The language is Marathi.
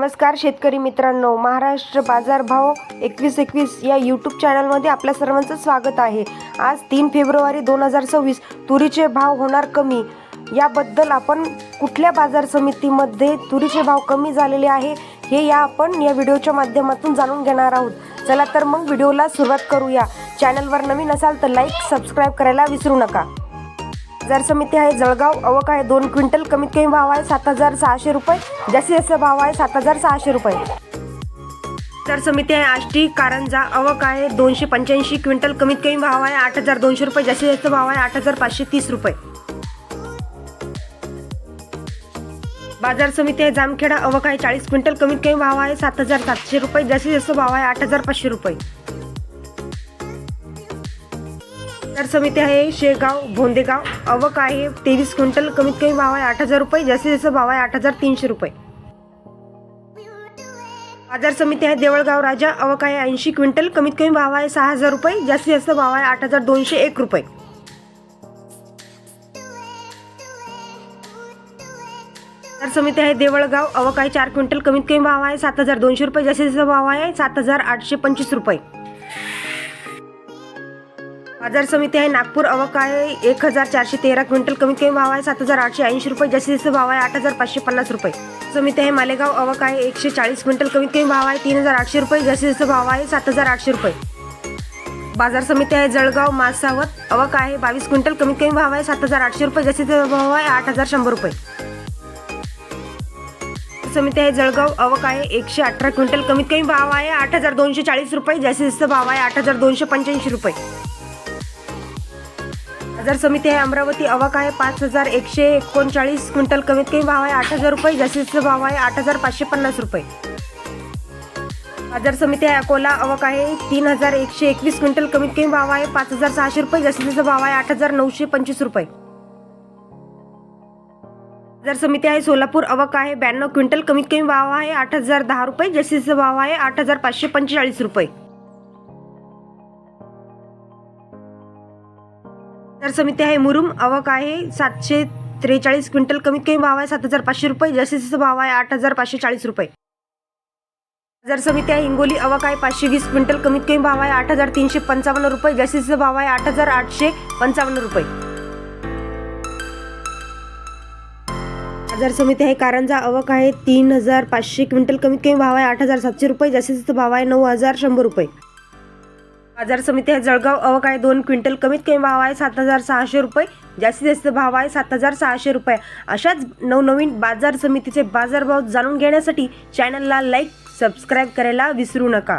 नमस्कार शेतकरी मित्रांनो, महाराष्ट्र बाजार भाव 2121 या यूट्यूब चॅनलमध्ये आपल्या सर्वांचं स्वागत आहे। आज 3 फेब्रुवारी 2026 तुरीचे भाव होणार कमी, याबद्दल आपण कुठल्या बाजार समितीमध्ये तुरीचे भाव कमी झालेले आहे हे आपण या व्हिडिओच्या माध्यमातून जाणून घेणार आहोत। चला तर मग व्हिडिओला सुरुवात करूया। चॅनलवर नवीन असाल तर लाईक सबस्क्राईब करायला विसरू नका। बाजार समिती आहे जळगाव, आवक आहे 2 क्विंटल, कमीत कमी भाव आहे 7600 रुपये, जास्तीत जास्त भाव आहे 7600 रुपये। बाजार समिती आहे आष्टी कारंजा, आवक आहे 285 क्विंटल, कमीत कमी भाव आहे 8200 रुपये, जास्तीत जास्त भाव आहे 8530 रुपये। बाजार समिती आहे जामखेडा, आवक आहे 40 क्विंटल, कमीत कमी भाव आहे 7700 रुपये, जास्तीत जास्त भाव आहे 8500 रुपये। बाजार समिती आहे शेगाव भोंदेगाव, आवक आहे 23 क्विंटल, कमीत कमी भाव आहे 8000 रुपये, जास्तीत जास्त भाव आहे 8300 रुपये। बाजार समिती आहे देवळगाव राजा, आवक आहे 80 क्विंटल, कमीत कमी भाव आहे 6000 रुपये, जास्तीत जास्त भाव आहे 8201 रुपये। बाजार समिती आहे देवळगाव, आवक आहे 4 क्विंटल, कमीत कमी भाव आहे 7200 रुपये, जास्तीत जास्त भाव आहे 7825 रुपये। बाजार समिती आहे नागपूर, आवक आहे 1413 क्विंटल, कमीत कमी भाव आहे 7880 रुपये, जास्तीत जास्त भाव आहे 8550 रुपये। समिती आहे मालेगाव, आवक आहे 140 क्विंटल, कमीत कमी भाव आहे 3800 रुपये, जास्तीत जास्त भाव आहे 7800 रुपये। बाजार समिती आहे जळगाव मासावत, आवक आहे 22 क्विंटल, कमीत कमी भाव आहे 7800 रुपये, जास्तीत जास्त भाव आहे 8100 रुपये। समिती आहे जळगाव, आवक आहे 118 क्विंटल, कमीत कमी भाव आहे 8240 रुपये, जास्तीत जास्त भाव आहे 8285 रुपये। बाजार समिती आहे अमरावती, आवक आहे 5139 क्विंटल, कमीत कमी भाव आहे 8000 रुपये, जास्तीत जास्त भाव आहे 8550 रुपये। बाजार समिती आहे अकोला, आवक आहे 3121 क्विंटल, कमीत कमी भाव आहे 5600 रुपये, जास्तीत जास्त भाव आहे 8925 रुपये। बाजार समिती आहे सोलापूर, आवक आहे 92 क्विंटल, कमीत कमी भाव आहे 8010 रुपये, जास्तीत जास्त भाव आहे 8545 रुपये। बाजार समिती आहे मुरुम, आवक आहे 743 क्विंटल, कमीत कमी भाव आहे 7500 रुपये, जास्तीत जास्त भाव आहे 8540 रुपये। बाजार समिती आहे हिंगोली, आवक आहे 520 क्विंटल, कमीत कमी भाव आहे 8355 रुपये, जास्तीत जास्त भाव आहे 8855 रुपये। बाजार समिती आहे कारंजा, आवक आहे 3500 क्विंटल, कमीत कमी भाव आहे 8700 रुपये, जास्तीत जास्त भाव आहे 9100 रुपये। बाजार समिती आहे जळगाव, आवक आहे 2 क्विंटल, कमीत कमी भाव आहे 7600 रुपये, जास्तीत जास्त भाव आहे 7600 रुपये। अशाच नवनवीन बाजार समितीचे बाजारभाव जाणून घेण्यासाठी चॅनलला लाईक सबस्क्राईब करायला विसरू नका।